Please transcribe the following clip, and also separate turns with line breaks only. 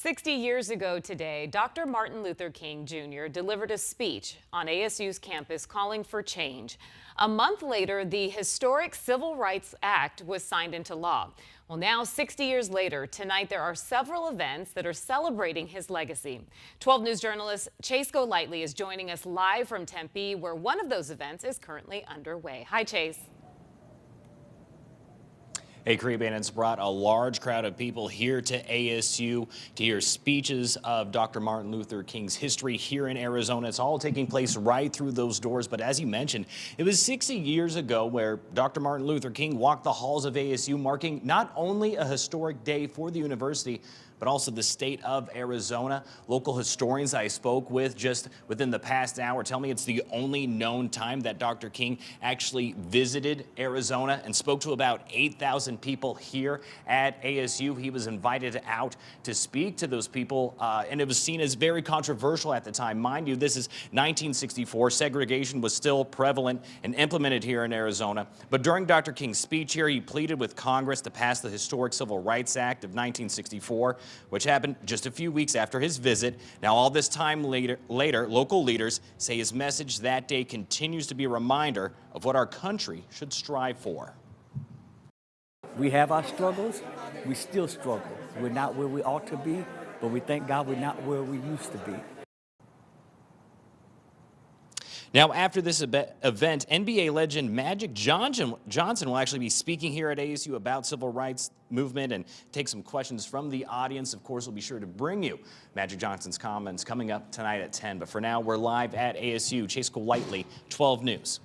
60 years ago today, Dr. Martin Luther King Jr. delivered a speech on ASU's campus calling for change. A month later, the historic Civil Rights Act was signed into law. Well, now, 60 years later, tonight there are several events that are celebrating his legacy. 12 News journalist Chase Golightly is joining us live from Tempe, where one of those events is currently underway. Hi, Chase.
Hey, Caribbean, it's brought a large crowd of people here to ASU to hear speeches of Dr. Martin Luther King's history here in Arizona. It's all taking place right through those doors. But as you mentioned, it was 60 years ago where Dr. Martin Luther King walked the halls of ASU, marking not only a historic day for the university, but also the state of Arizona. Local historians I spoke with just within the past hour tell me it's the only known time that Dr. King actually visited Arizona and spoke to about 8,000 people here at ASU. He was invited out to speak to those people, and it was seen as very controversial at the time. Mind you, this is 1964. Segregation was still prevalent and implemented here in Arizona. But during Dr. King's speech here, he pleaded with Congress to pass the historic Civil Rights Act of 1964. Which happened just a few weeks after his visit. Now, all this time later, local leaders say his message that day continues to be a reminder of what our country should strive for.
We have our struggles. We still struggle. We're not where we ought to be, but we thank God we're not where we used to be.
Now, after this event, NBA legend Magic Johnson will actually be speaking here at ASU about civil rights movement and take some questions from the audience. Of course, we'll be sure to bring you Magic Johnson's comments coming up tonight at 10. But for now, we're live at ASU. Chase Golightly, 12 News.